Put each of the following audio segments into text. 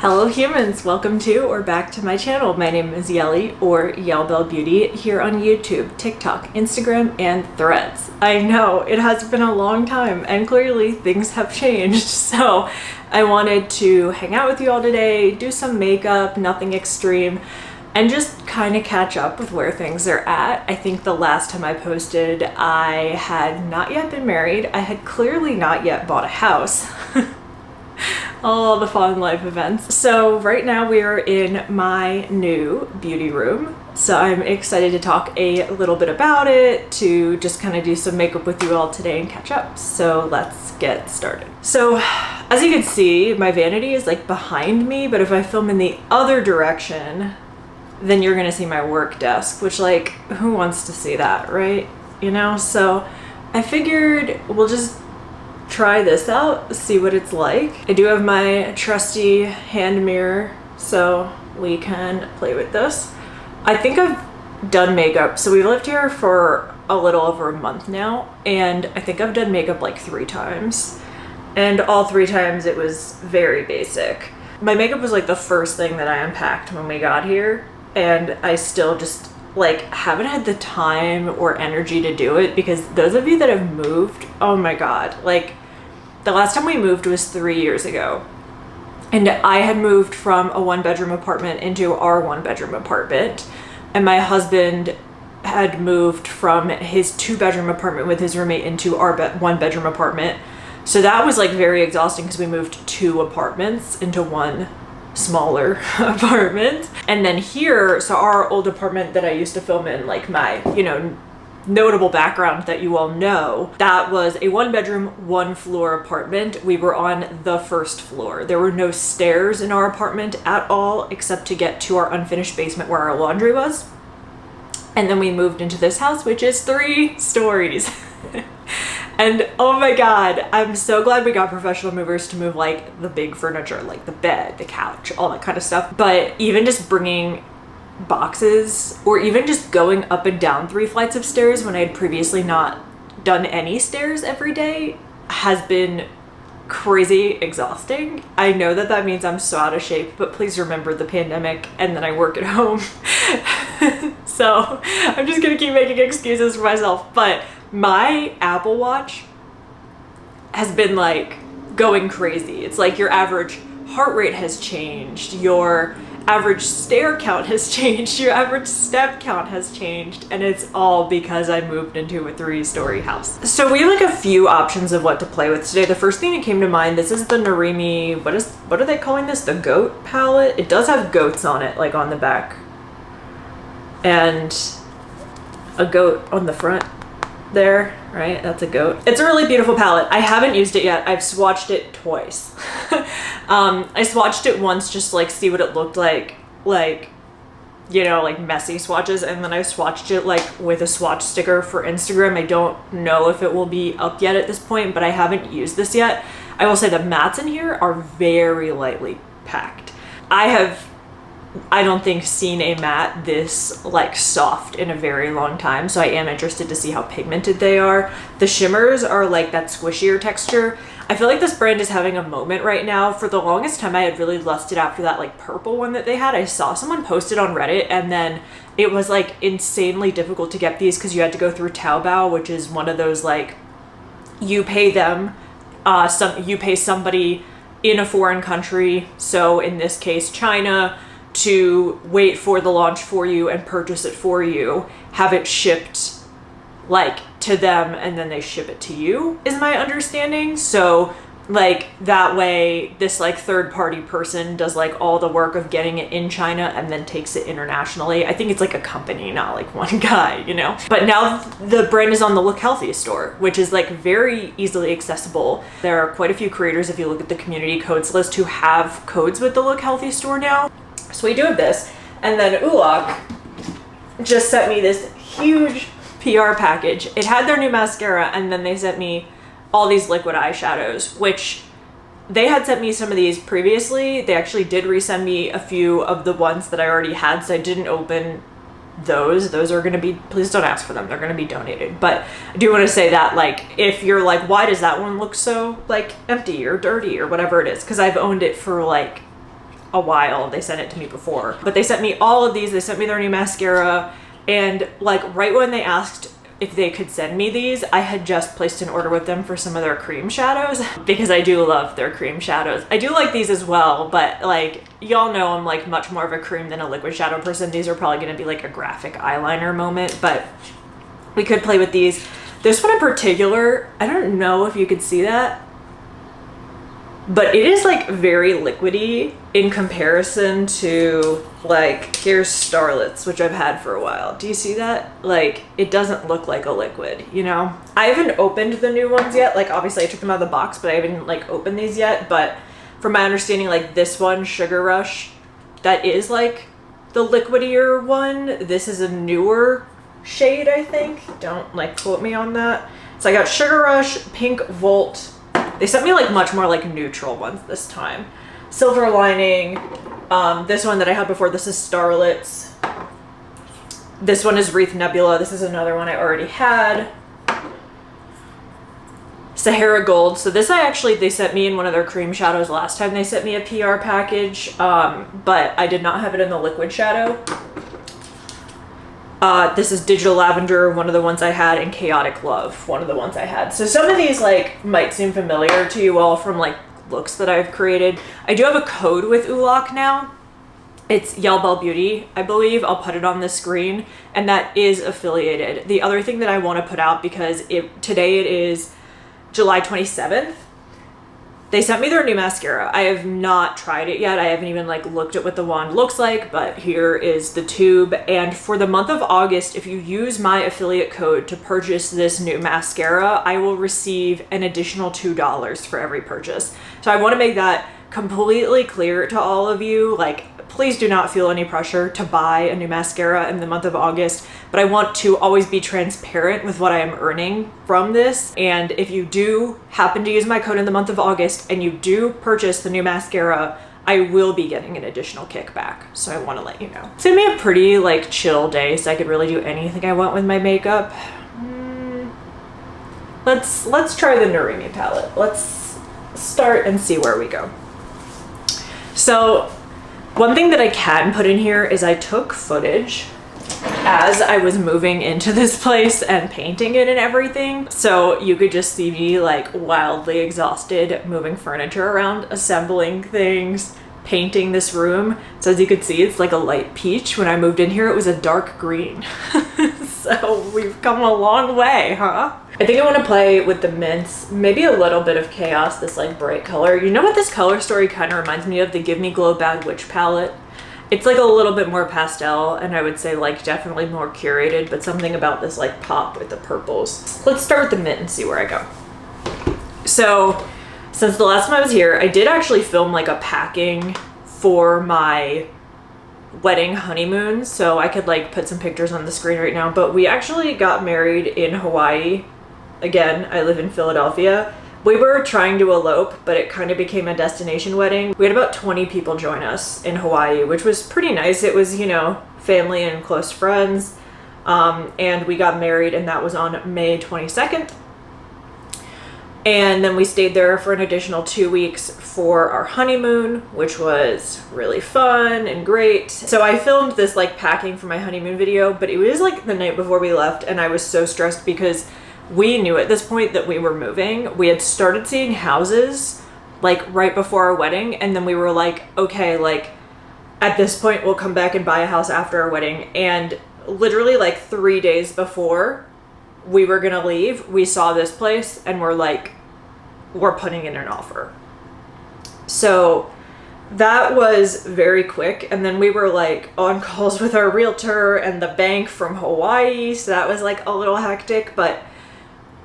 Hello humans, welcome to or back to my channel. My name is Yelly or Yellbell Beauty here on YouTube, TikTok, Instagram, and Threads. I know it has been a long time and clearly things have changed, so I wanted to hang out with you all today, do some makeup, nothing extreme, and just kind of catch up with where things are at. I think the last time I posted, I had not yet been married. I had clearly not yet bought a house. All the fun life events. So right now we are in my new beauty room. So I'm excited to talk a little bit about it, to just kind of do some makeup with you all today and catch up. So let's get started. So as you can see, my vanity is like behind me, but if I film in the other direction, then you're gonna see my work desk, which like, who wants to see that, right? You know, so I figured we'll just try this out, see what it's like. I do have my trusty hand mirror, so we can play with this. I think I've done makeup. So we've lived here for a little over a month now, and I think I've done makeup like 3 times. And all 3 times it was very basic. My makeup was like the first thing that I unpacked when we got here, and I still just like haven't had the time or energy to do it, because those of you that have moved, oh my god, like the last time we moved was 3 years ago, and I had moved from a 1-bedroom apartment into our 1-bedroom apartment, and my husband had moved from his 2-bedroom apartment with his roommate into our 1-bedroom apartment. So that was like very exhausting because we moved 2 apartments into one smaller apartment. And then here, so our old apartment that I used to film in, like my, you know, notable background that you all know, that was a 1-bedroom, 1-floor apartment. We were on the first floor. There were no stairs in our apartment at all, except to get to our unfinished basement where our laundry was. And then we moved into this house, which is 3 stories. And oh my god, I'm so glad we got professional movers to move like the big furniture, like the bed, the couch, all that kind of stuff. But even just bringing boxes, or even just going up and down 3 flights of stairs when I had previously not done any stairs every day, has been crazy exhausting. I know that that means I'm so out of shape, but please remember the pandemic, and then I work at home. So I'm just gonna keep making excuses for myself. But my Apple Watch has been like going crazy. It's like your average heart rate has changed, your average stair count has changed, your average step count has changed, and it's all because I moved into a 3-story house. So we have like a few options of what to play with today. The first thing that came to mind, this is the Narimi, what are they calling this? The goat palette? It does have goats on it, like on the back, and a goat on the front there, right? That's a goat. It's a really beautiful palette. I haven't used it yet. I've swatched it twice. I swatched it once just like see what it looked like, you know, like messy swatches, and then I swatched it like with a swatch sticker for Instagram. I don't know if it will be up yet at this point, but I haven't used this yet. I will say the mattes in here are very lightly packed. I don't think seen a matte this like soft in a very long time, so I am interested to see how pigmented they are. The shimmers are like that squishier texture. I feel like this brand is having a moment right now. For the longest time I had really lusted after that like purple one that they had. I saw someone post it on Reddit, and then it was like insanely difficult to get these because you had to go through Taobao, which is one of those like, you pay them, you pay somebody in a foreign country, so in this case China, to wait for the launch for you and purchase it for you, have it shipped like to them, and then they ship it to you, is my understanding. So like that way this like third-party person does like all the work of getting it in China and then takes it internationally. I think it's like a company, not like one guy, you know. But now the brand is on the Look Healthy store, which is like very easily accessible. There are quite a few creators, if you look at the community codes list, who have codes with the Look Healthy store now. So we do have this, and then Ulok just sent me this huge PR package. It had their new mascara, and then they sent me all these liquid eyeshadows, which they had sent me some of these previously. They actually did resend me a few of the ones that I already had, so I didn't open those. Those are gonna be, please don't ask for them, they're gonna be donated. But I do want to say that, like, if you're like, why does that one look so like empty or dirty or whatever it is, because I've owned it for like a while. They sent it to me before, but they sent me all of these. They sent me their new mascara, and like right when they asked if they could send me these, I had just placed an order with them for some of their cream shadows because I do love their cream shadows. I do like these as well, but like y'all know I'm like much more of a cream than a liquid shadow person. These are probably going to be like a graphic eyeliner moment, but we could play with these. This one in particular, I don't know if you could see that, but it is like very liquidy in comparison to like, here's Starlets, which I've had for a while. Do you see that? Like, it doesn't look like a liquid, you know? I haven't opened the new ones yet. Like, obviously I took them out of the box, but I haven't like opened these yet. But from my understanding, like this one, Sugar Rush, that is like the liquidier one. This is a newer shade, I think. Don't like quote me on that. So I got Sugar Rush, Pink Volt. They sent me like much more like neutral ones this time. Silver Lining. This one that I had before, this is Starlets. This one is Wreath Nebula. This is another one I already had. Sahara Gold. So this they sent me in one of their cream shadows last time they sent me a PR package, but I did not have it in the liquid shadow. This is Digital Lavender, one of the ones I had, and Chaotic Love, one of the ones I had. So some of these like might seem familiar to you all from like looks that I've created. I do have a code with Ulok now. It's Yell Beauty, I believe. I'll put it on the screen, and that is affiliated. The other thing that I want to put out, because today it is July 27th, they sent me their new mascara. I have not tried it yet. I haven't even like looked at what the wand looks like, but here is the tube. And for the month of August, if you use my affiliate code to purchase this new mascara, I will receive an additional $2 for every purchase. So I want to make that completely clear to all of you. Like, please do not feel any pressure to buy a new mascara in the month of August, but I want to always be transparent with what I am earning from this. And if you do happen to use my code in the month of August and you do purchase the new mascara, I will be getting an additional kickback. So I want to let you know. It's gonna be a pretty like chill day, so I could really do anything I want with my makeup. Let's try the Narimi palette. Let's start and see where we go. So one thing that I can put in here is I took footage as I was moving into this place and painting it and everything. So you could just see me like wildly exhausted, moving furniture around, assembling things, painting this room. So as you could see, it's like a light peach. When I moved in here, it was a dark green. So we've come a long way, huh? I think I want to play with the mints, maybe a little bit of Chaos, this like bright color. You know what this color story kind of reminds me of? The Give Me Glow Bad Witch palette. It's like a little bit more pastel, and I would say like definitely more curated, but something about this like pop with the purples. Let's start with the mint and see where I go. So since the last time I was here, I did actually film like a packing for my wedding honeymoon, so I could like put some pictures on the screen right now, but we actually got married in Hawaii. Again, I live in Philadelphia. We were trying to elope, but it kind of became a destination wedding. We had about 20 people join us in Hawaii, which was pretty nice. It was, you know, family and close friends. And we got married, and that was on May 22nd. And then we stayed there for an additional 2 weeks for our honeymoon, which was really fun and great. So I filmed this like packing for my honeymoon video, but it was like the night before we left, and I was so stressed because we knew at this point that we were moving. We had started seeing houses like right before our wedding, and then we were like, okay, like at this point we'll come back and buy a house after our wedding. And literally like 3 days before we were gonna leave, we saw this place and we're like, we're putting in an offer. So that was very quick. And then we were like on calls with our realtor and the bank from Hawaii, so that was like a little hectic. But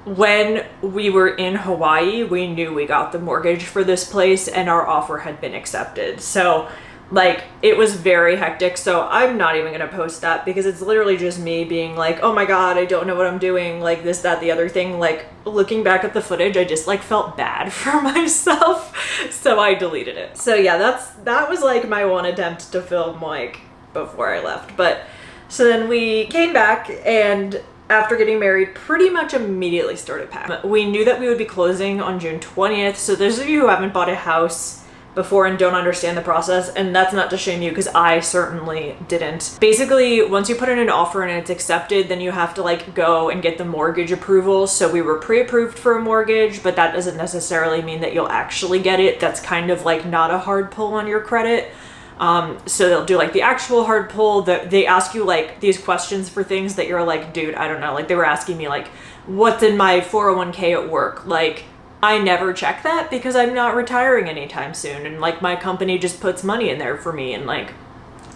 when we were in Hawaii, we knew we got the mortgage for this place and our offer had been accepted. So like it was very hectic. So I'm not even gonna post that because it's literally just me being like, oh my god, I don't know what I'm doing, like this, that, the other thing. Like looking back at the footage, I just like felt bad for myself, so I deleted it. So yeah, that was like my one attempt to film like before I left. But so then we came back, and after getting married, pretty much immediately started packing. We knew that we would be closing on June 20th. So those of you who haven't bought a house before and don't understand the process, and that's not to shame you because I certainly didn't. Basically, once you put in an offer and it's accepted, then you have to like go and get the mortgage approval. So we were pre-approved for a mortgage, but that doesn't necessarily mean that you'll actually get it. That's kind of like not a hard pull on your credit. So they'll do like the actual hard pull, that they ask you like these questions for things that you're like, dude, I don't know. Like they were asking me like, what's in my 401k at work? Like, I never check that because I'm not retiring anytime soon. And like my company just puts money in there for me and like,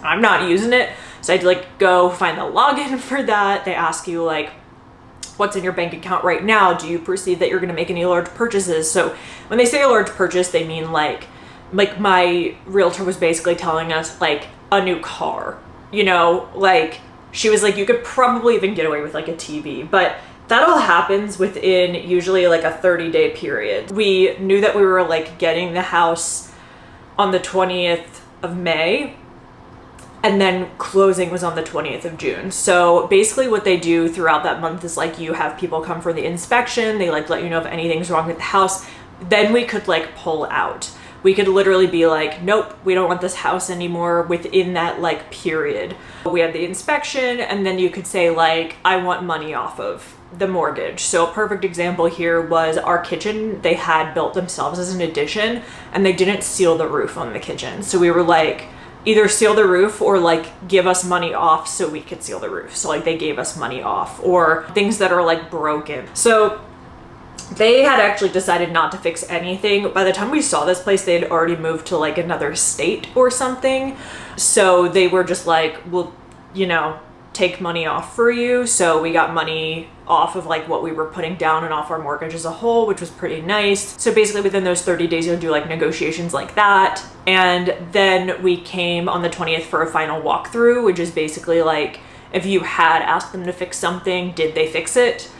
I'm not using it. So I had to like go find the login for that. They ask you like, what's in your bank account right now? Do you perceive that you're going to make any large purchases? So when they say a large purchase, they mean like my realtor was basically telling us like a new car, you know, like she was like, you could probably even get away with like a TV, but that all happens within usually like a 30-day period. We knew that we were like getting the house on the 20th of May, and then closing was on the 20th of June. So basically what they do throughout that month is like you have people come for the inspection. They like let you know if anything's wrong with the house. Then we could like pull out. We could literally be like, nope, we don't want this house anymore within that like period. We had the inspection, and then you could say like, I want money off of the mortgage. So a perfect example here was our kitchen. They had built themselves as an addition and they didn't seal the roof on the kitchen. So we were like, either seal the roof or like give us money off so we could seal the roof. So like they gave us money off, or things that are like broken. So they had actually decided not to fix anything. By the time we saw this place, they had already moved to like another state or something. So they were just like, well, you know, take money off for you. So we got money off of like what we were putting down and off our mortgage as a whole, which was pretty nice. So basically within those 30 days, you'll do like negotiations like that. And then we came on the 20th for a final walkthrough, which is basically like, if you had asked them to fix something, did they fix it?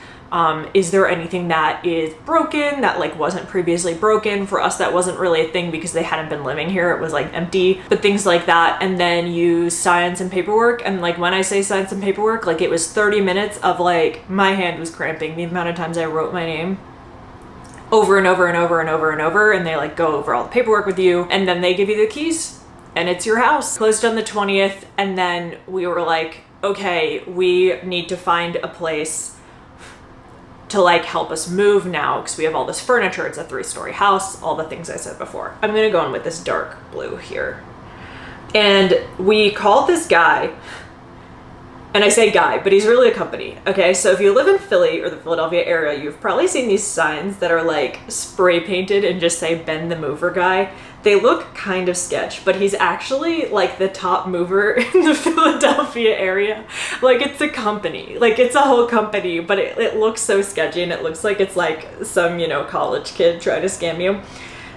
Is there anything that is broken that like wasn't previously broken? For us, that wasn't really a thing because they hadn't been living here. It was like empty, but things like that. And then you sign some paperwork. And like when I say sign some paperwork, like it was 30 minutes of like, my hand was cramping the amount of times I wrote my name over and over and over and over and over. And they like go over all the paperwork with you, and then they give you the keys and it's your house. Closed on the 20th. And then we were like, okay, we need to find a place to like help us move now because we have all this furniture. It's a 3-story house, all the things I said before. I'm gonna go in with this dark blue here. And we called this guy, and I say guy, but he's really a company. Okay, so if you live in Philly or the Philadelphia area, you've probably seen these signs that are like spray painted and just say Ben the Mover Guy. They look kind of sketch, but he's actually like the top mover in the Philadelphia area. Like it's a company, like it's a whole company, but it looks so sketchy, and it looks like it's like some, you know, college kid trying to scam you.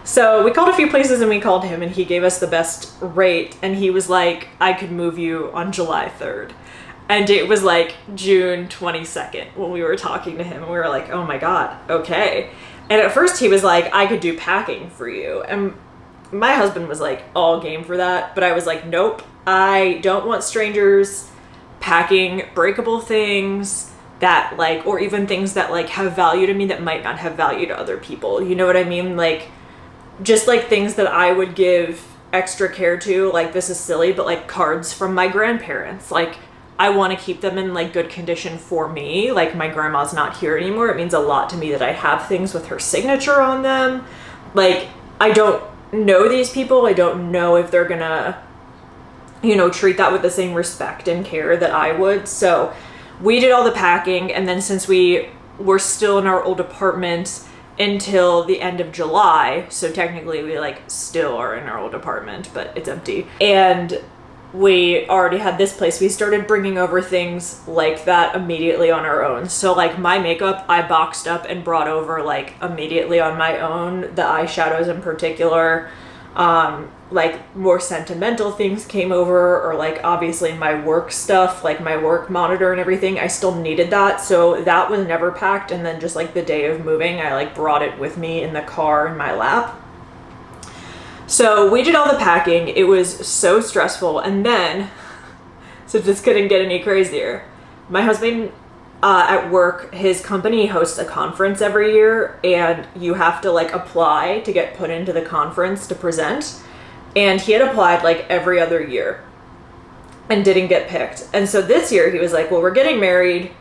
So we called a few places and we called him, and he gave us the best rate. And he was like, I could move you on July 3rd. And it was like June 22nd when we were talking to him, and we were like, oh my God, okay. And at first he was like, I could do packing for you. And my husband was like all game for that, but I was like, nope, I don't want strangers packing breakable things that like, or even things that like have value to me that might not have value to other people. You know what I mean? Like just like things that I would give extra care to, like this is silly, but like cards from my grandparents. Like I want to keep them in like good condition for me. Like my grandma's not here anymore. It means a lot to me that I have things with her signature on them. Like I don't know these people. I don't know if they're gonna, you know, treat that with the same respect and care that I would. So we did all the packing, and then since we were still in our old apartment until the end of July, so technically we like still are in our old apartment, but it's empty, and we already had this place, we started bringing over things like that immediately on our own. So like my makeup, I boxed up and brought over like immediately on my own, the eyeshadows in particular. Like more sentimental things came over, or like obviously my work stuff, like my work monitor and everything, I still needed that. So that was never packed. And then just like the day of moving, I like brought it with me in the car in my lap. So we did all the packing. It was so stressful. And then, so this couldn't get any crazier. My husband at work, his company hosts a conference every year, and you have to like apply to get put into the conference to present. And he had applied like every other year and didn't get picked. And so this year he was like, well, we're getting married,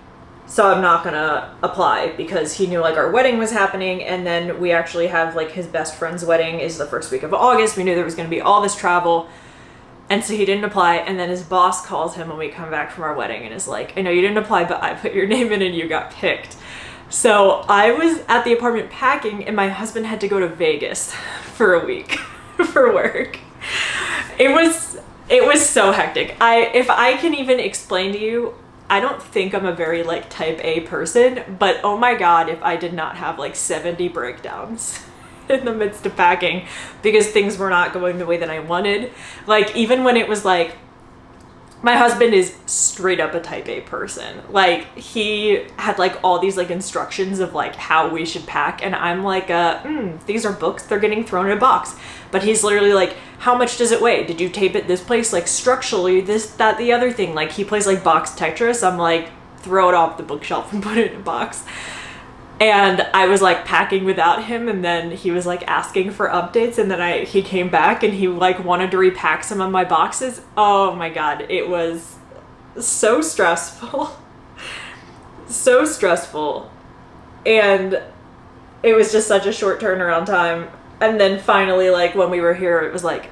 so I'm not gonna apply, because he knew like our wedding was happening. And then we actually have like his best friend's wedding is the first week of August. We knew there was gonna be all this travel. And so he didn't apply, and then his boss calls him when we come back from our wedding and is like, I know you didn't apply, but I put your name in and you got picked. So I was at the apartment packing, and my husband had to go to Vegas for a week for work. It was so hectic. If I can even explain to you, I don't think I'm a very like type A person, but oh my God, if I did not have like 70 breakdowns in the midst of packing because things were not going the way that I wanted. Like, even when it was like, my husband is straight up a type A person. Like, he had like all these like instructions of like how we should pack, and I'm like, these are books, they're getting thrown in a box. But he's literally like, how much does it weigh? Did you tape it this place? Like, structurally, this, that, the other thing. Like, he plays like box Tetris. I'm like, throw it off the bookshelf and put it in a box. And I was like packing without him, and then he was like asking for updates, and then he came back and he like wanted to repack some of my boxes. Oh my God, it was so stressful. So stressful. And it was just such a short turnaround time. And then finally, like when we were here, it was like,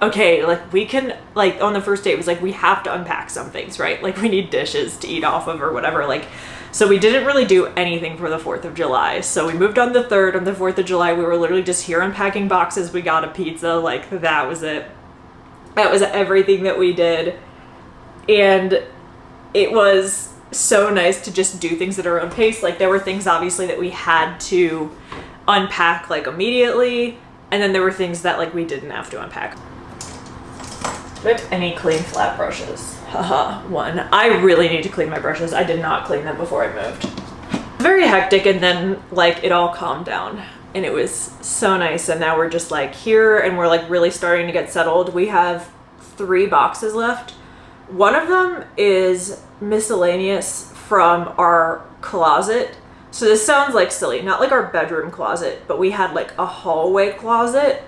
okay, like we can, like on the first day, it was like, we have to unpack some things, right? Like we need dishes to eat off of or whatever. Like, so we didn't really do anything for the 4th of July. So we moved on the 3rd. On the 4th of July, we were literally just here unpacking boxes. We got a pizza. Like, that was it. That was everything that we did. And it was so nice to just do things at our own pace. Like, there were things obviously that we had to unpack like immediately. And then there were things that like we didn't have to unpack. Do I have any clean flat brushes? Haha, one. I really need to clean my brushes. I did not clean them before I moved. Very hectic, and then like it all calmed down and it was so nice. And now we're just like here and we're like really starting to get settled. We have 3 boxes left. One of them is miscellaneous from our closet. So this sounds like silly, not like our bedroom closet, but we had like a hallway closet.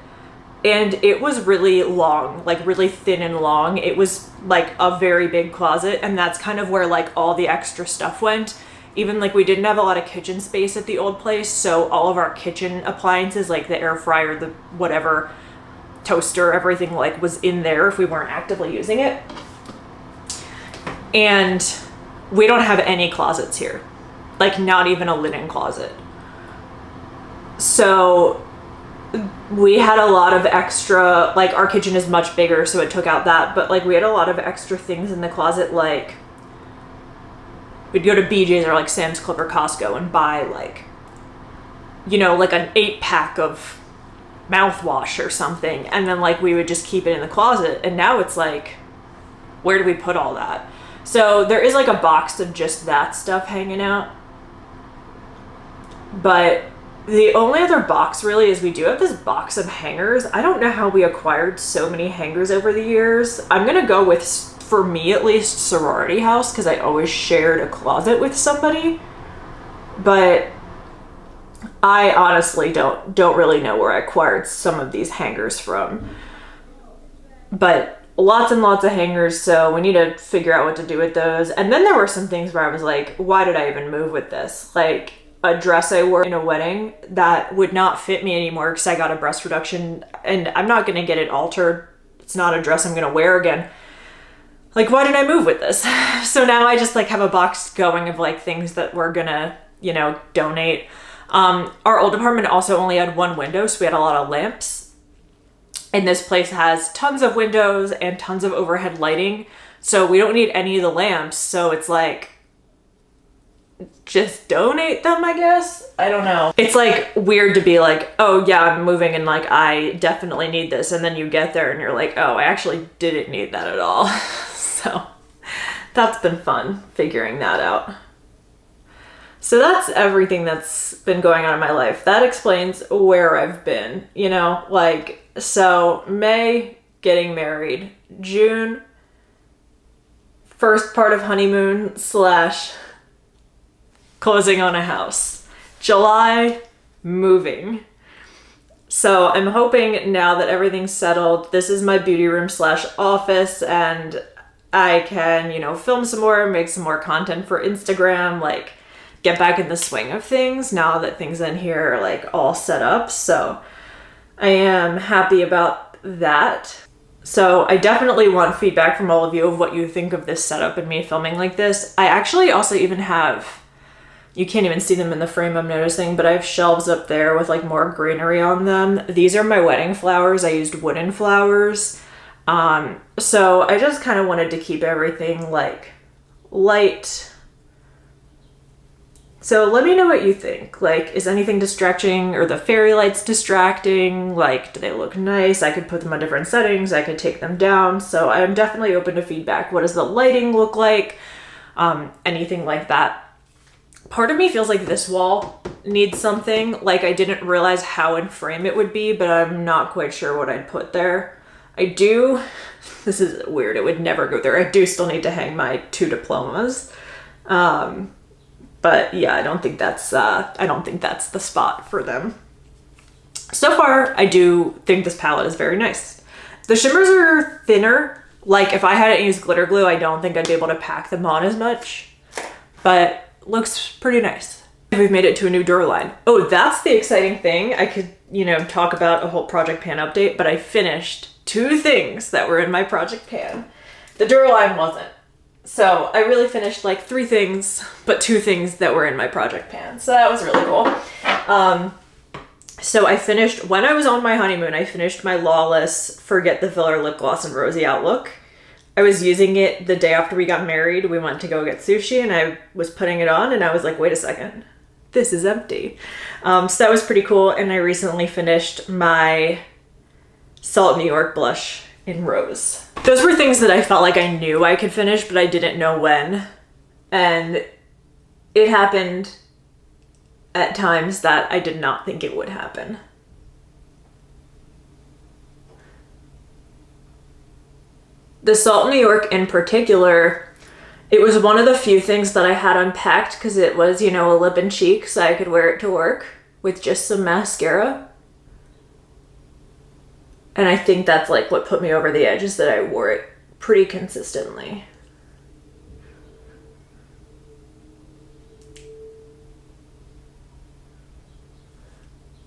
And it was really long, like really thin and long. It was like a very big closet, and that's kind of where like all the extra stuff went. Even like we didn't have a lot of kitchen space at the old place, so all of our kitchen appliances, like the air fryer, the whatever, toaster, everything like was in there if we weren't actively using it. And we don't have any closets here, like not even a linen closet. So we had a lot of extra, like our kitchen is much bigger, so it took out that, but like we had a lot of extra things in the closet. Like we'd go to BJ's or like Sam's Club or Costco and buy like, you know, like an 8-pack of mouthwash or something, and then like we would just keep it in the closet. And now it's like, where do we put all that? So there is like a box of just that stuff hanging out, but the only other box really is we do have this box of hangers. I don't know how we acquired so many hangers over the years. I'm gonna go with, for me at least, sorority house, because I always shared a closet with somebody. But I honestly don't really know where I acquired some of these hangers from. But lots and lots of hangers, so we need to figure out what to do with those. And then there were some things where I was like, why did I even move with this? Like a dress I wore in a wedding that would not fit me anymore because I got a breast reduction, and I'm not gonna get it altered. It's not a dress I'm gonna wear again. Like, why did I move with this? So now I just like have a box going of like things that we're gonna, you know, donate. Our old apartment also only had 1 window, so we had a lot of lamps. And this place has tons of windows and tons of overhead lighting, so we don't need any of the lamps. So it's like, just donate them, I guess. I don't know. It's like weird to be like, oh yeah, I'm moving and like I definitely need this, and then you get there and you're like, oh, I actually didn't need that at all. So that's been fun figuring that out. So that's everything that's been going on in my life. That explains where I've been, you know, like, so May, getting married. June, first part of honeymoon / closing on a house. July, moving. So I'm hoping now that everything's settled, this is my beauty room slash office, and I can, you know, film some more, make some more content for Instagram, like get back in the swing of things now that things in here are like all set up. So I am happy about that. So I definitely want feedback from all of you of what you think of this setup and me filming like this. I actually also even have, you can't even see them in the frame I'm noticing, but I have shelves up there with like more greenery on them. These are my wedding flowers. I used wooden flowers. So I just kind of wanted to keep everything like light. So let me know what you think. Like, is anything distracting, or the fairy lights distracting? Like, do they look nice? I could put them on different settings. I could take them down. So I'm definitely open to feedback. What does the lighting look like? Anything like that. Part of me feels like this wall needs something. Like, I didn't realize how in frame it would be, but I'm not quite sure what I'd put there. I do, this is weird, it would never go there. I do still need to hang my 2 diplomas. But yeah, I don't think that's the spot for them. So far, I do think this palette is very nice. The shimmers are thinner. Like, if I hadn't used glitter glue, I don't think I'd be able to pack them on as much, but looks pretty nice. We've made it to a new door line. Oh, that's the exciting thing. I could, you know, talk about a whole project pan update, but I finished 2 things that were in my project pan. The door line wasn't. So I really finished like 3 things, but 2 things that were in my project pan. So that was really cool. So I finished, when I was on my honeymoon, I finished my Lawless Forget the Filler Lip Gloss in Rosy Outlook. I was using it the day after we got married. We went to go get sushi and I was putting it on and I was like, wait a second, this is empty. So that was pretty cool. And I recently finished my Salt New York blush in Rose. Those were things that I felt like I knew I could finish, but I didn't know when. And it happened at times that I did not think it would happen. The Salt New York in particular, it was one of the few things that I had unpacked because it was, you know, a lip and cheek, so I could wear it to work with just some mascara. And I think that's like what put me over the edge, is that I wore it pretty consistently.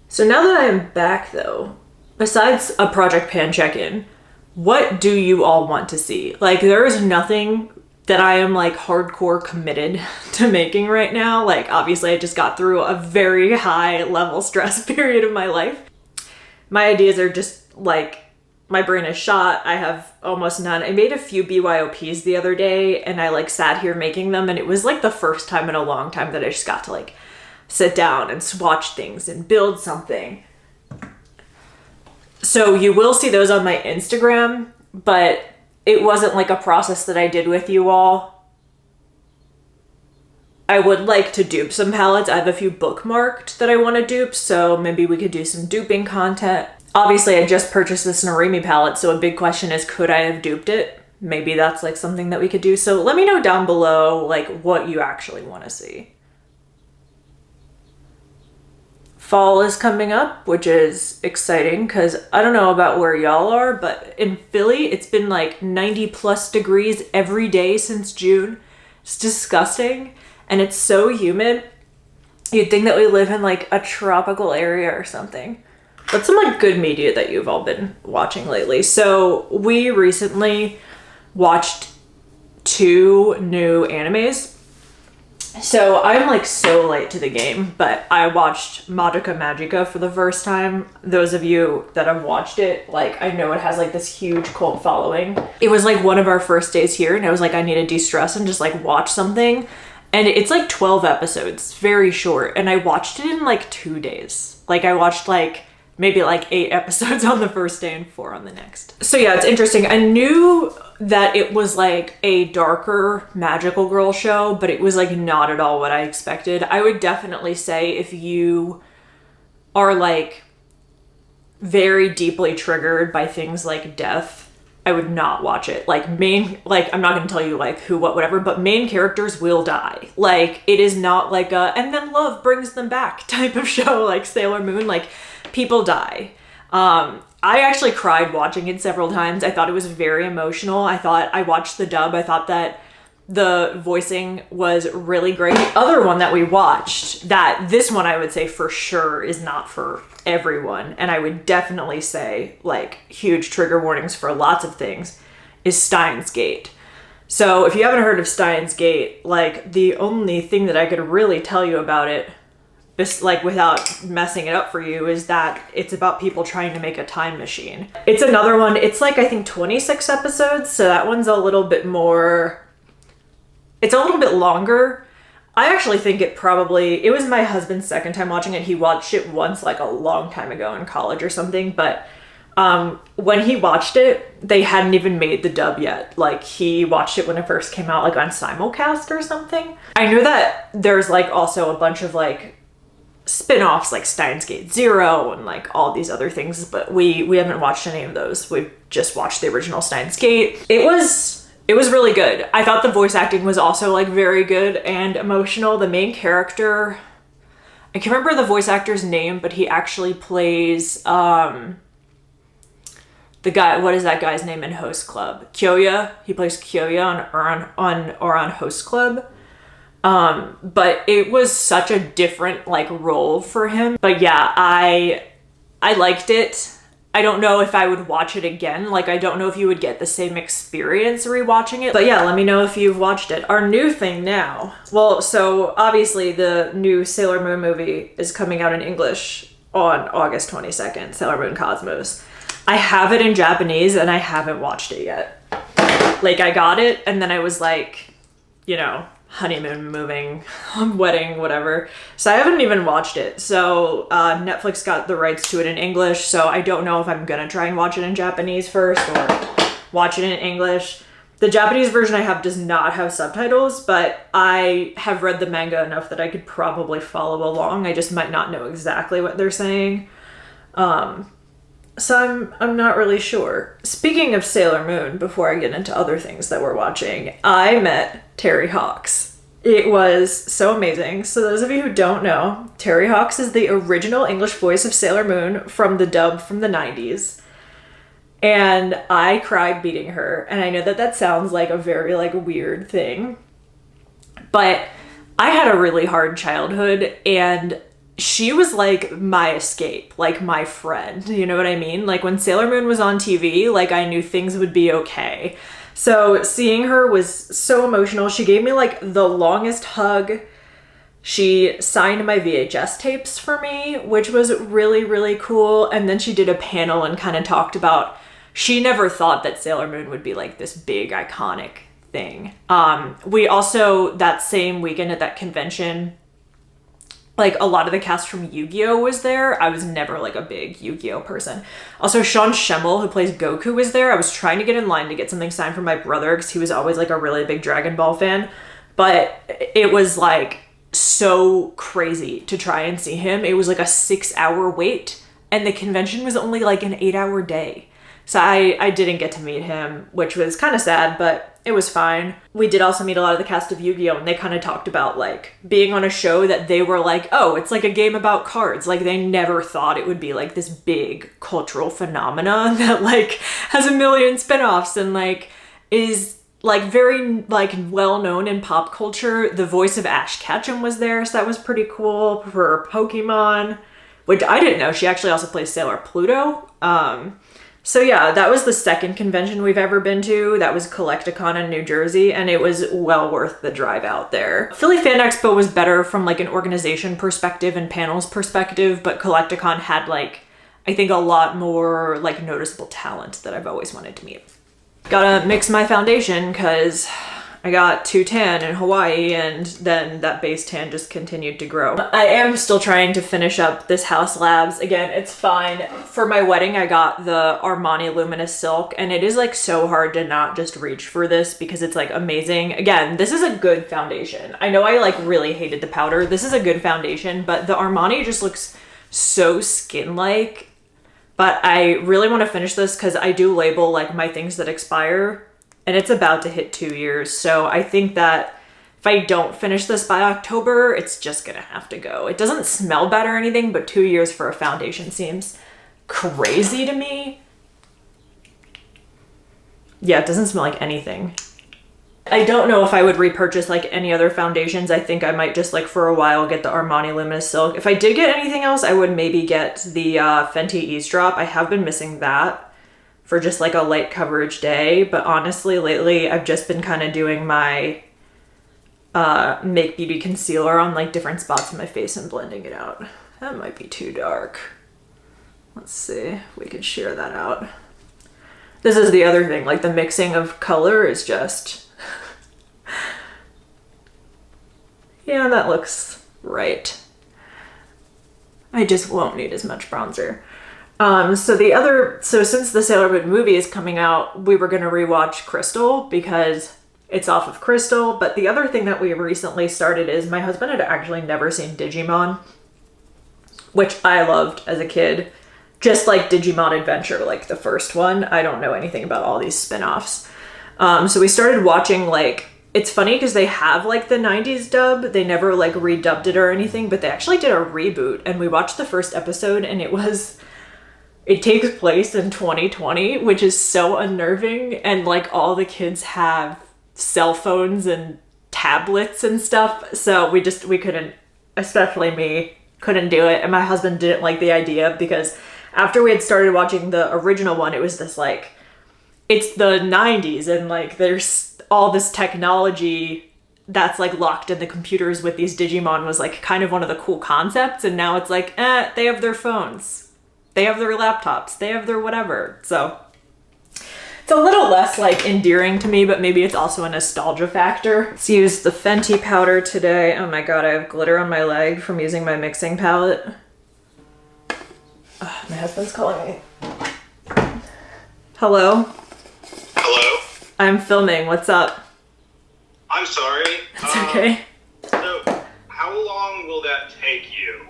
So now that I'm back though, besides a project pan check-in, what do you all want to see? Like, there is nothing that I am like hardcore committed to making right now. Like, obviously I just got through a very high level stress period of my life. My ideas are just like, my brain is shot. I have almost none. I made a few BYOPs the other day and I like sat here making them, and it was like the first time in a long time that I just got to like sit down and swatch things and build something. So you will see those on my Instagram, but it wasn't like a process that I did with you all. I would like to dupe some palettes. I have a few bookmarked that I want to dupe, so maybe we could do some duping content. Obviously, I just purchased this Narimi palette, so a big question is, could I have duped it? Maybe that's like something that we could do. So let me know down below like what you actually want to see. Fall is coming up, which is exciting because I don't know about where y'all are, but in Philly, it's been like 90+ degrees every day since June. It's disgusting and it's so humid. You'd think that we live in like a tropical area or something. What's some like good media that you've all been watching lately? So we recently watched 2 new animes. So I'm like so late to the game, but I watched Magica Magica for the first time. Those of you that have watched it, like, I know it has like this huge cult following. It was like one of our first days here and I was like, I need to de-stress and just like watch something. And it's like 12 episodes, very short. And I watched it in like 2 days. Like, I watched like maybe like 8 episodes on the first day and 4 on the next. So yeah, it's interesting. I knew that it was like a darker magical girl show, but it was like not at all what I expected. I would definitely say if you are like very deeply triggered by things like death I would not watch it. Like I'm not gonna tell you like who, what, whatever, but main characters will die. Like it is not like and then love brings them back type of show like Sailor Moon. Like people die. I actually cried watching it several times. I thought it was very emotional. I watched the dub. I thought that the voicing was really great. The other one that we watched, this one I would say for sure is not for everyone, and I would definitely say like huge trigger warnings for lots of things, is Steins Gate. So if you haven't heard of Steins Gate, like the only thing that I could really tell you about it, just like without messing it up for you, is that it's about people trying to make a time machine. It's another one, it's like I think 26 episodes, so that one's a little bit more, it's a little bit longer. I actually think it was my husband's second time watching it. He watched it once like a long time ago in college or something, but when he watched it, they hadn't even made the dub yet. Like he watched it when it first came out, like on simulcast or something. I know that there's like also a bunch of like spin-offs like Steins Gate Zero and like all these other things, but we haven't watched any of those. We've just watched the original Steins Gate. It was really good. I thought the voice acting was also like very good and emotional. The main character, I can't remember the voice actor's name, but he actually plays the guy, what is that guy's name in Host Club? Kyoya. He plays Kyoya on Host Club. But it was such a different like role for him. But yeah, I liked it. I don't know if I would watch it again. Like, I don't know if you would get the same experience rewatching it. But yeah, let me know if you've watched it. Our new thing now. Well, so obviously the new Sailor Moon movie is coming out in English on August 22nd, Sailor Moon Cosmos. I have it in Japanese and I haven't watched it yet. Like, I got it and then I was like, you know, honeymoon, moving, wedding, whatever. So I haven't even watched it. So Netflix got the rights to it in English. So I don't know if I'm gonna try and watch it in Japanese first or watch it in English. The Japanese version I have does not have subtitles, but I have read the manga enough that I could probably follow along. I just might not know exactly what they're saying. So I'm not really sure. Speaking of Sailor Moon, before I get into other things that we're watching, I met Terry Hawks. It was so amazing. So those of you who don't know, Terry Hawks is the original English voice of Sailor Moon from the dub from the 90s. And I cried meeting her. And I know that that sounds like a very like weird thing, but I had a really hard childhood and she was like my escape, like my friend, you know what I mean? Like when Sailor Moon was on TV, like I knew things would be okay. So seeing her was so emotional. She gave me like the longest hug. She signed my VHS tapes for me, which was really, really cool. And then she did a panel and kind of talked about, she never thought that Sailor Moon would be like this big iconic thing. We also, that same weekend at that convention, like a lot of the cast from Yu-Gi-Oh was there. I was never like a big Yu-Gi-Oh person. Also, Sean Schemmel, who plays Goku, was there. I was trying to get in line to get something signed for my brother because he was always like a really big Dragon Ball fan. But it was like so crazy to try and see him. It was like a 6-hour wait and the convention was only like an 8-hour day. So I didn't get to meet him, which was kind of sad, but it was fine. We did also meet a lot of the cast of Yu-Gi-Oh! And they kind of talked about like being on a show that they were like, oh, it's like a game about cards. Like they never thought it would be like this big cultural phenomena that like has a million spinoffs and like is like very like well known in pop culture. The voice of Ash Ketchum was there, so that was pretty cool for Pokemon, which I didn't know. She actually also plays Sailor Pluto. So yeah, that was the second convention we've ever been to. That was Collecticon in New Jersey, and it was well worth the drive out there. Philly Fan Expo was better from like an organization perspective and panels perspective, but Collecticon had like, I think a lot more like noticeable talent that I've always wanted to meet. Gotta mix my foundation because I got too tan in Hawaii and then that base tan just continued to grow. I am still trying to finish up this House Labs. Again, it's fine. For my wedding, I got the Armani Luminous Silk and it is like so hard to not just reach for this because it's like amazing. Again, this is a good foundation. I know I like really hated the powder. This is a good foundation, but the Armani just looks so skin-like. But I really want to finish this because I do label like my things that expire, and it's about to hit 2 years. So I think that if I don't finish this by October, it's just gonna have to go. It doesn't smell bad or anything, but 2 years for a foundation seems crazy to me. Yeah, it doesn't smell like anything. I don't know if I would repurchase like any other foundations. I think I might just like for a while get the Armani Luminous Silk. If I did get anything else, I would maybe get the Fenty Eavesdrop. I have been missing that for just like a light coverage day. But honestly, lately I've just been kind of doing my Make Beauty concealer on like different spots in my face and blending it out. That might be too dark. Let's see if we could share that out. This is the other thing, like the mixing of color is just... Yeah, that looks right. I just won't need as much bronzer. So since the Sailor Moon movie is coming out, we were gonna rewatch Crystal because it's off of Crystal. But the other thing that we recently started is my husband had actually never seen Digimon, which I loved as a kid. Just like Digimon Adventure, like the first one. I don't know anything about all these spin-offs. So we started watching like, it's funny because they have like the 90s dub. They never like redubbed it or anything, but they actually did a reboot, and we watched the first episode and it takes place in 2020, which is so unnerving. And like all the kids have cell phones and tablets and stuff. So we couldn't, especially me, couldn't do it. And my husband didn't like the idea because after we had started watching the original one, it was this like, it's the 90s and like there's all this technology that's like locked in the computers with these Digimon was like kind of one of the cool concepts. And now it's like, they have their phones, they have their laptops, they have their whatever. So it's a little less like endearing to me, but maybe it's also a nostalgia factor. Let's use the Fenty powder today. Oh my God, I have glitter on my leg from using my mixing palette. Ugh, my husband's calling me. Hello? Hello? I'm filming. What's up? I'm sorry. It's okay. So, how long will that take you?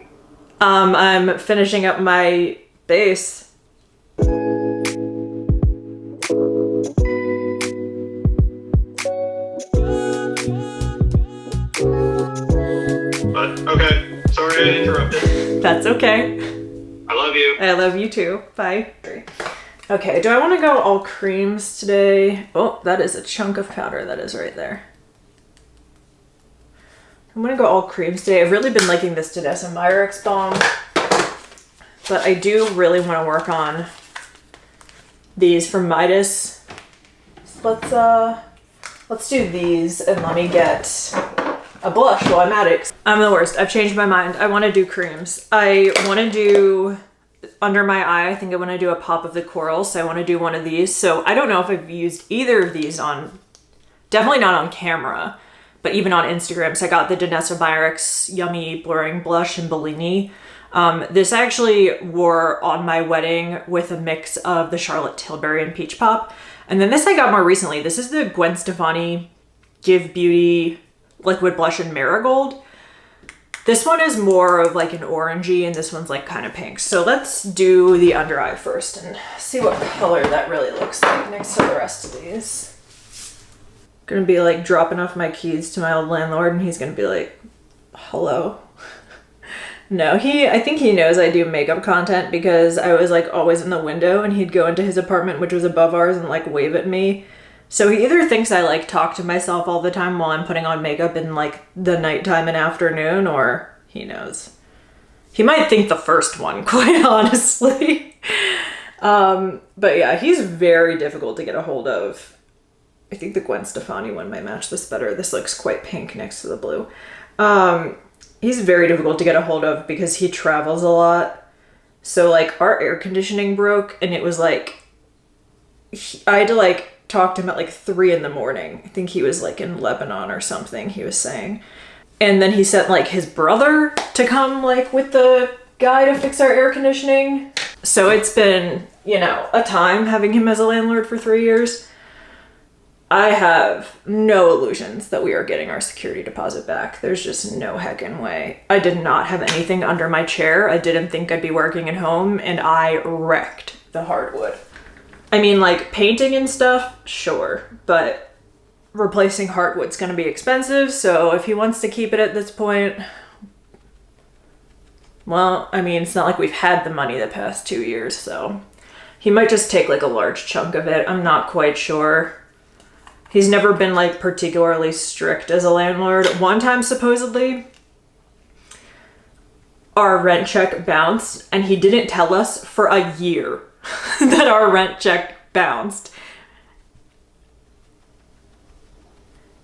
I'm finishing up my base. But, okay. Sorry I interrupted. That's okay. I love you. I love you too. Bye. Okay, do I want to go all creams today? Oh, that is a chunk of powder that is right there. I'm gonna go all creams today. I've really been liking this Danessa Myricks balm, but I do really want to work on these from Midas. Let's do these and let me get a blush while I'm at it. I'm the worst. I've changed my mind. I want to do creams. I want to do under my eye. I think I want to do a pop of the coral. So I want to do one of these. So I don't know if I've used either of these on, definitely not on camera, but even on Instagram. So I got the Danessa Myricks Yummy Blurring Blush in Bellini. This I actually wore on my wedding with a mix of the Charlotte Tilbury and Peach Pop. And then this I got more recently. This is the Gwen Stefani Give Beauty Liquid Blush in Marigold. This one is more of like an orangey and this one's like kind of pink. So let's do the under eye first and see what color that really looks like next to the rest of these. Gonna be like dropping off my keys to my old landlord and he's gonna be like, hello. No, I think he knows I do makeup content because I was like always in the window and he'd go into his apartment, which was above ours, and like wave at me. So he either thinks I like talk to myself all the time while I'm putting on makeup in like the nighttime and afternoon, or he knows. He might think the first one, quite honestly. But yeah, he's very difficult to get a hold of. I think the Gwen Stefani one might match this better. This looks quite pink next to the blue. He's very difficult to get a hold of because he travels a lot. So like our air conditioning broke and it was like, I had to like talk to him at like 3 in the morning. I think he was like in Lebanon or something, he was saying. And then he sent like his brother to come like with the guy to fix our air conditioning. So it's been, you know, a time having him as a landlord for 3 years. I have no illusions that we are getting our security deposit back. There's just no heckin' way. I did not have anything under my chair. I didn't think I'd be working at home, and I wrecked the hardwood. I mean, like, painting and stuff, sure, but replacing hardwood's gonna be expensive, so if he wants to keep it at this point, well, I mean, it's not like we've had the money the past 2 years, so he might just take like a large chunk of it. I'm not quite sure. He's never been like particularly strict as a landlord. One time, supposedly, our rent check bounced, and he didn't tell us for a year that our rent check bounced.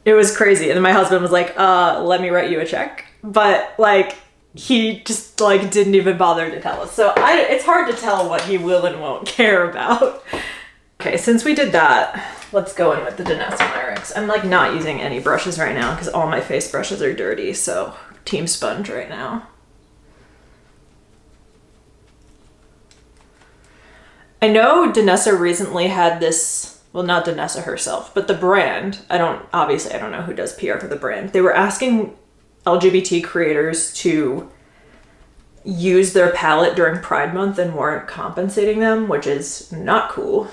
It was crazy. And then my husband was like, let me write you a check. But like, he just like didn't even bother to tell us. So it's hard to tell what he will and won't care about. Okay, since we did that, let's go in with the Danessa Myrix. I'm like not using any brushes right now because all my face brushes are dirty. So team sponge right now. I know Danessa recently had this, well, not Danessa herself, but the brand. I don't know who does PR for the brand. They were asking LGBT creators to use their palette during Pride Month and weren't compensating them, which is not cool.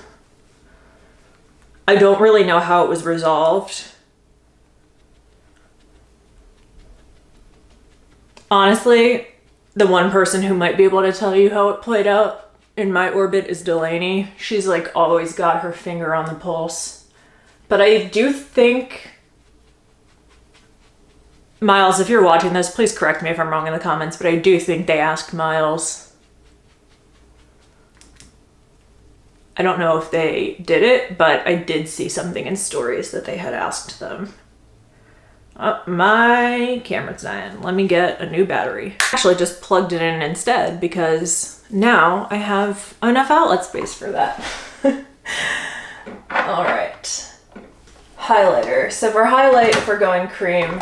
I don't really know how it was resolved. Honestly, the one person who might be able to tell you how it played out in my orbit is Delaney. She's like always got her finger on the pulse. But I do think, Miles, if you're watching this, please correct me if I'm wrong in the comments, but I do think they asked Miles. I don't know if they did it, but I did see something in stories that they had asked them. Oh, my camera's dying. Let me get a new battery. Actually just plugged it in instead because now I have enough outlet space for that. All right. Highlighter. So for highlight, if we're going cream,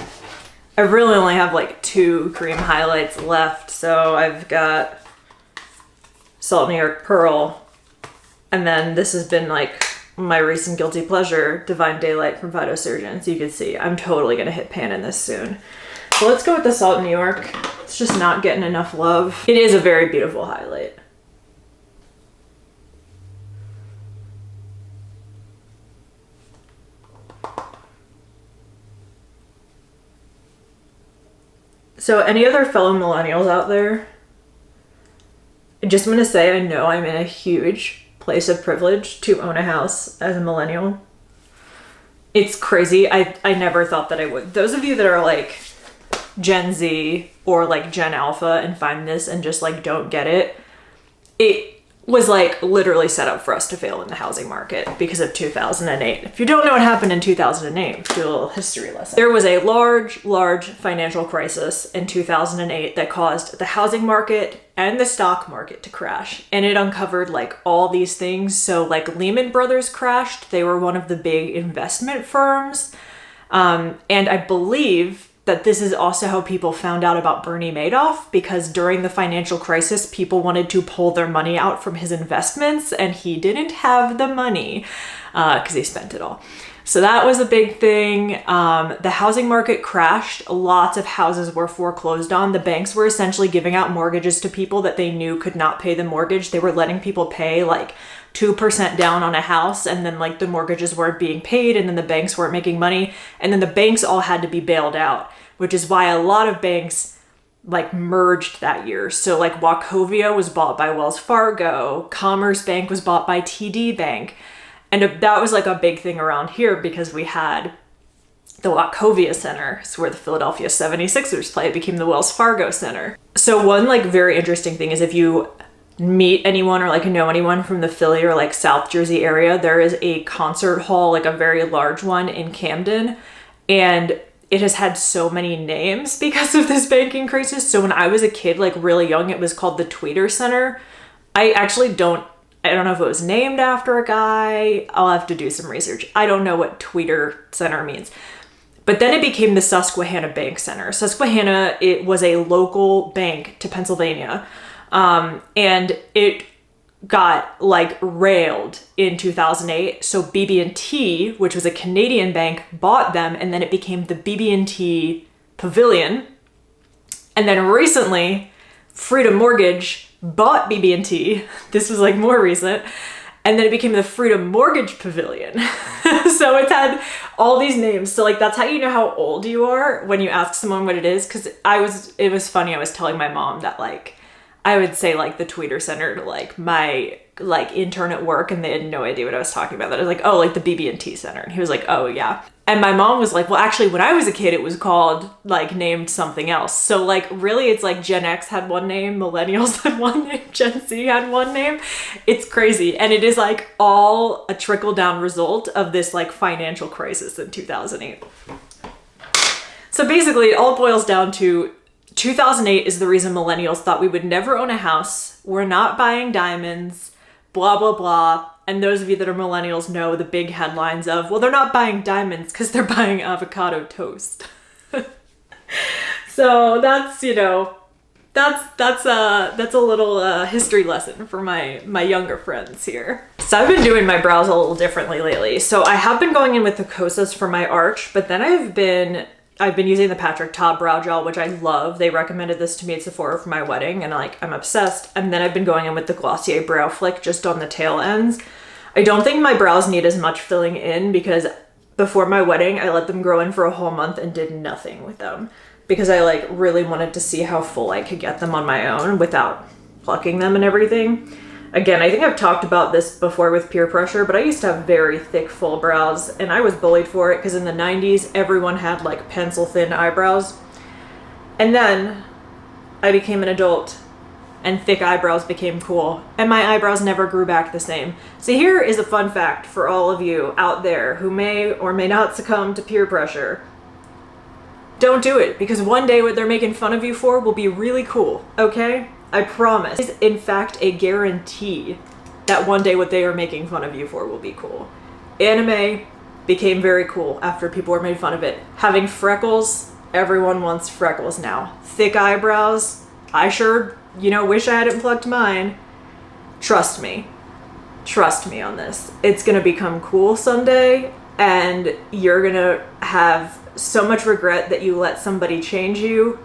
I really only have like 2 cream highlights left. So I've got Salt New York Pearl, and then this has been like my recent guilty pleasure, Divine Daylight from Phytosurgeon. So you can see I'm totally gonna hit pan in this soon. So let's go with the Salt New York. It's just not getting enough love. It is a very beautiful highlight. So any other fellow millennials out there, I just want to say I know I'm in a huge place of privilege to own a house as a millennial. It's crazy. I never thought that I would. Those of you that are like Gen Z or like Gen Alpha and find this and just like don't get it, it was like literally set up for us to fail in the housing market because of 2008. If you don't know what happened in 2008, do a little history lesson. There was a large financial crisis in 2008 that caused the housing market and the stock market to crash. And it uncovered like all these things. So like Lehman Brothers crashed. They were one of the big investment firms. And I believe that this is also how people found out about Bernie Madoff, because during the financial crisis, people wanted to pull their money out from his investments and he didn't have the money because he spent it all. So that was a big thing. The housing market crashed. Lots of houses were foreclosed on. The banks were essentially giving out mortgages to people that they knew could not pay the mortgage. They were letting people pay like 2% down on a house, and then like the mortgages weren't being paid, and then the banks weren't making money, and then the banks all had to be bailed out, which is why a lot of banks like merged that year. So like Wachovia was bought by Wells Fargo, Commerce Bank was bought by TD Bank, and that was like a big thing around here because we had the Wachovia Center, so where the Philadelphia 76ers play. It became the Wells Fargo Center. So one like very interesting thing is if you meet anyone or like know anyone from the Philly or like South Jersey area, there is a concert hall, like a very large one in Camden, and it has had so many names because of this banking crisis. So when I was a kid, like really young, it was called the Tweeter Center. I don't know if it was named after a guy. I'll have to do some research. I don't know what Tweeter Center means. But then it became the Susquehanna Bank Center. Susquehanna, it was a local bank to Pennsylvania. And it got like railed in 2008. So BB&T, which was a Canadian bank, bought them, and then it became the BB&T Pavilion. And then recently, Freedom Mortgage bought BB&T. This was like more recent. And then it became the Freedom Mortgage Pavilion. So it's had all these names. So like, that's how you know how old you are when you ask someone what it is. Cause it was funny. I was telling my mom that like, I would say like the Tweeter Center to like my like intern at work, and they had no idea what I was talking about. That I was like, oh, like the BB&T Center. And he was like, oh yeah. And my mom was like, well, actually when I was a kid, it was called like named something else. So like really it's like Gen X had one name, millennials had one name, Gen Z had one name. It's crazy. And it is like all a trickle down result of this like financial crisis in 2008. So basically it all boils down to 2008 is the reason millennials thought we would never own a house. We're not buying diamonds, blah, blah, blah. And those of you that are millennials know the big headlines of, well, they're not buying diamonds because they're buying avocado toast. So that's, you know, that's a little history lesson for my younger friends here. So I've been doing my brows a little differently lately. So I have been going in with the Kosas for my arch, but then I've been using the Patrick Ta brow gel, which I love. They recommended this to me at Sephora for my wedding, and like, I'm obsessed. And then I've been going in with the Glossier Brow Flick just on the tail ends. I don't think my brows need as much filling in because before my wedding, I let them grow in for a whole month and did nothing with them because I like really wanted to see how full I could get them on my own without plucking them and everything. Again, I think I've talked about this before with peer pressure, but I used to have very thick, full brows, and I was bullied for it because in the 90s, everyone had like pencil thin eyebrows. And then I became an adult and thick eyebrows became cool, and my eyebrows never grew back the same. So here is a fun fact for all of you out there who may or may not succumb to peer pressure. Don't do it, because one day what they're making fun of you for will be really cool, okay? I promise. It's in fact a guarantee that one day what they are making fun of you for will be cool. Anime became very cool after people were made fun of it. Having freckles, everyone wants freckles now. Thick eyebrows, I sure, you know, wish I hadn't plucked mine. Trust me on this. It's gonna become cool someday, and you're gonna have so much regret that you let somebody change you.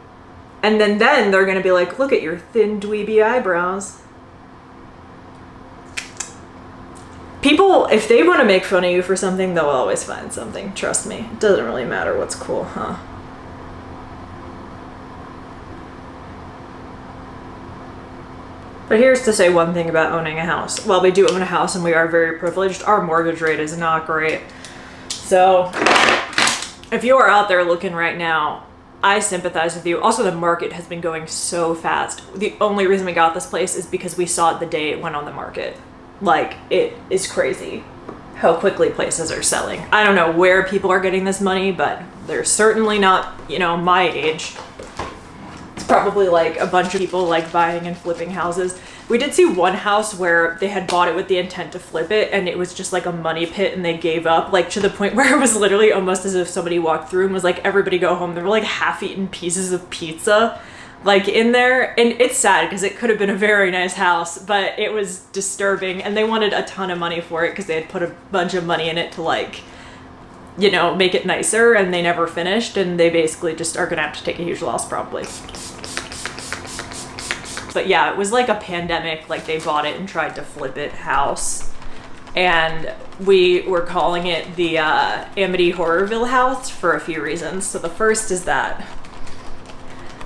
And then they're gonna be like, look at your thin dweeby eyebrows. People, if they wanna make fun of you for something, they'll always find something. Trust me. It doesn't really matter what's cool, huh? But here's to say one thing about owning a house. While we do own a house and we are very privileged, our mortgage rate is not great. So if you are out there looking right now, I sympathize with you. Also, the market has been going so fast. The only reason we got this place is because we saw it the day it went on the market. Like, it is crazy how quickly places are selling. I don't know where people are getting this money, but they're certainly not, you know, my age. It's probably like a bunch of people like buying and flipping houses. We did see one house where they had bought it with the intent to flip it, and it was just like a money pit, and they gave up, like to the point where it was literally almost as if somebody walked through and was like, everybody go home. There were like half-eaten pieces of pizza like in there, and it's sad because it could have been a very nice house, but it was disturbing, and they wanted a ton of money for it because they had put a bunch of money in it to like, you know, make it nicer, and they never finished, and they basically just are gonna have to take a huge loss probably. But yeah, it was like a pandemic, like they bought it and tried to flip it house. And we were calling it the Amity Horrorville house for a few reasons. So the first is that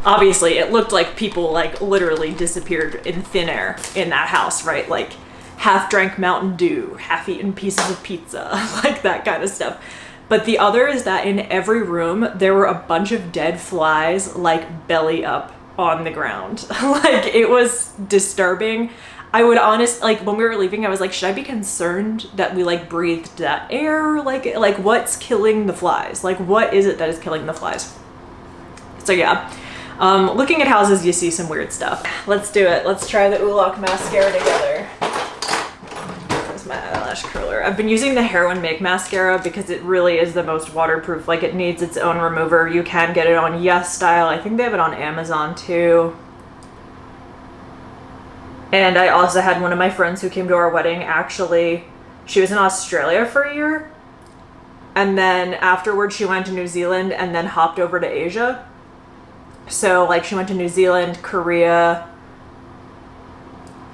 obviously it looked like people like literally disappeared in thin air in that house, right? Like half drank Mountain Dew, half eaten pieces of pizza, like that kind of stuff. But the other is that in every room, there were a bunch of dead flies, like belly up on the ground. Like it was disturbing. I would like when we were leaving, I was like, should I be concerned that we like breathed that air? Like what's killing the flies? Like what is it that is killing the flies? So yeah, looking at houses, you see some weird stuff. Let's do it. Let's try the Oolok mascara together. There's my eyelash curler. I've been using the Heroin Make mascara because it really is the most waterproof. Like it needs its own remover. You can get it on Yes Style. I think they have it on Amazon too. And I also had one of my friends who came to our wedding, actually, she was in Australia for a year. And then afterwards she went to New Zealand and then hopped over to Asia. So like she went to New Zealand, Korea,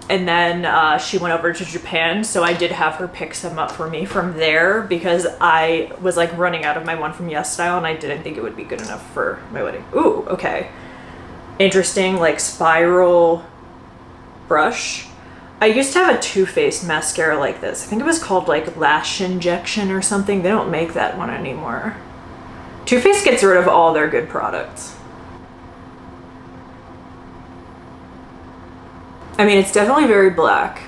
and then she went over to Japan. So I did have her pick some up for me from there because I was like running out of my one from Yes Style and I didn't think it would be good enough for my wedding. Ooh, okay. Interesting, like spiral brush. I used to have a Too Faced mascara like this. I think it was called like Lash Injection or something. They don't make that one anymore. Too Faced gets rid of all their good products. I mean, it's definitely very black.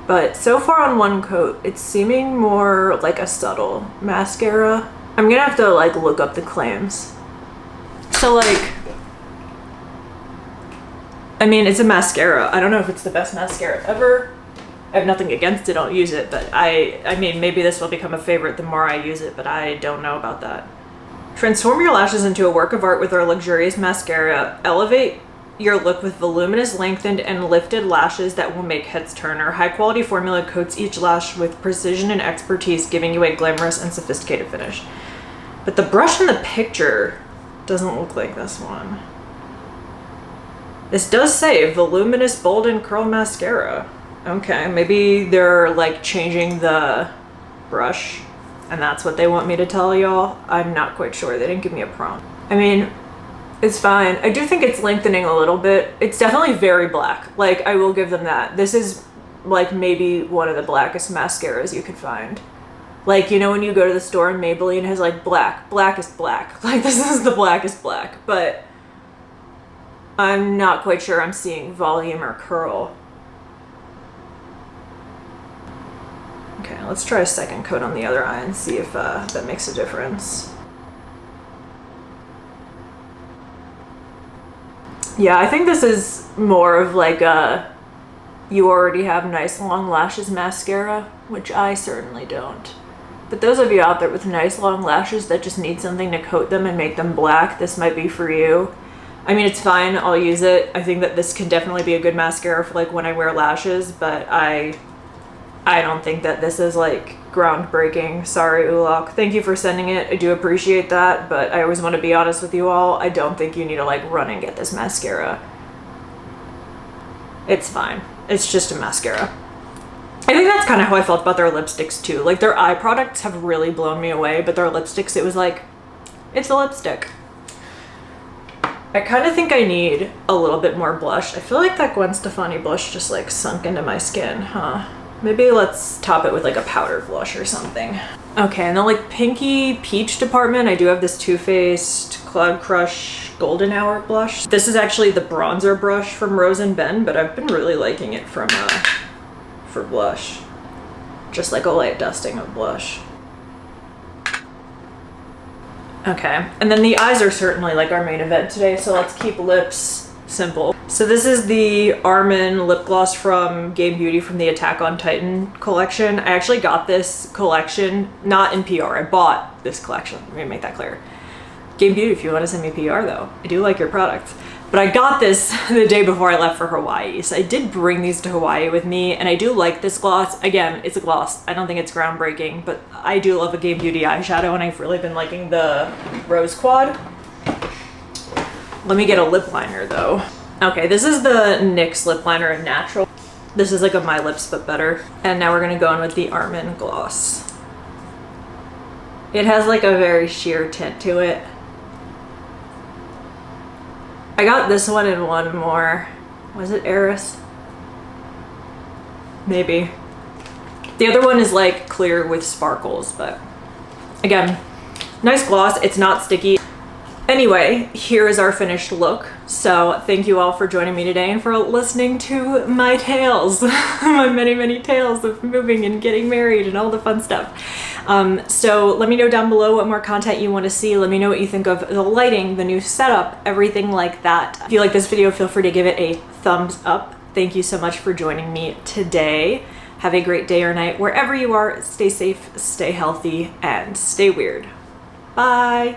But so far on one coat, it's seeming more like a subtle mascara. I'm gonna have to like look up the claims. So like, I mean, it's a mascara. I don't know if it's the best mascara ever. I have nothing against it, I'll use it, but I mean, maybe this will become a favorite the more I use it, but I don't know about that. Transform your lashes into a work of art with our luxurious mascara. Elevate your look with voluminous, lengthened, and lifted lashes that will make heads turn. Our high-quality formula coats each lash with precision and expertise, giving you a glamorous and sophisticated finish. But the brush in the picture doesn't look like this one. This does say voluminous, bold, and curl mascara. Okay, maybe they're like changing the brush and that's what they want me to tell y'all. I'm not quite sure. They didn't give me a prompt. I mean, it's fine. I do think it's lengthening a little bit. It's definitely very black. Like, I will give them that. This is like maybe one of the blackest mascaras you could find. Like, you know, when you go to the store and Maybelline has like blackest black. Like, this is the blackest black, but I'm not quite sure I'm seeing volume or curl. Okay, let's try a second coat on the other eye and see if that makes a difference. Yeah, I think this is more of like a you already have nice long lashes mascara, which I certainly don't. But those of you out there with nice long lashes that just need something to coat them and make them black, this might be for you. I mean, it's fine, I'll use it. I think that this can definitely be a good mascara for like when I wear lashes, but I don't think that this is like groundbreaking. Sorry, Ulok. Thank you for sending it. I do appreciate that, but I always want to be honest with you all. I don't think you need to like run and get this mascara. It's fine. It's just a mascara. I think that's kind of how I felt about their lipsticks too. Like, their eye products have really blown me away, but their lipsticks, it was like, it's a lipstick. I kind of think I need a little bit more blush. I feel like that Gwen Stefani blush just like sunk into my skin, huh? Maybe let's top it with like a powdered blush or something. Okay, and then like pinky peach department, I do have this Too Faced Cloud Crush Golden Hour blush. This is actually the bronzer brush from Rose and Ben, but I've been really liking it from for blush. Just like a light dusting of blush. Okay, and then the eyes are certainly like our main event today, so let's keep lips simple. So this is the Armin lip gloss from Game Beauty from the Attack on Titan collection. I actually got this collection, not in PR, I bought this collection. Let me make that clear. Game Beauty, if you want to send me PR though, I do like your products. But I got this the day before I left for Hawaii, so I did bring these to Hawaii with me, and I do like this gloss. Again, it's a gloss. I don't think it's groundbreaking, but I do love a Game Beauty eyeshadow, and I've really been liking the Rose Quad. Let me get a lip liner though. Okay, this is the NYX lip liner in Natural. This is like a My Lips but better. And now we're gonna go in with the Armin gloss. It has like a very sheer tint to it. I got this one and one more. Was it Eris? Maybe. The other one is like clear with sparkles, but again, nice gloss. It's not sticky. Anyway, here is our finished look. So thank you all for joining me today and for listening to my tales, my many tales of moving and getting married and all the fun stuff. So let me know down below what more content you want to see. Let me know what you think of the lighting, the new setup, everything like that. If you like this video, feel free to give it a thumbs up. Thank you so much for joining me today. Have a great day or night wherever you are. Stay safe, stay healthy, and stay weird. Bye.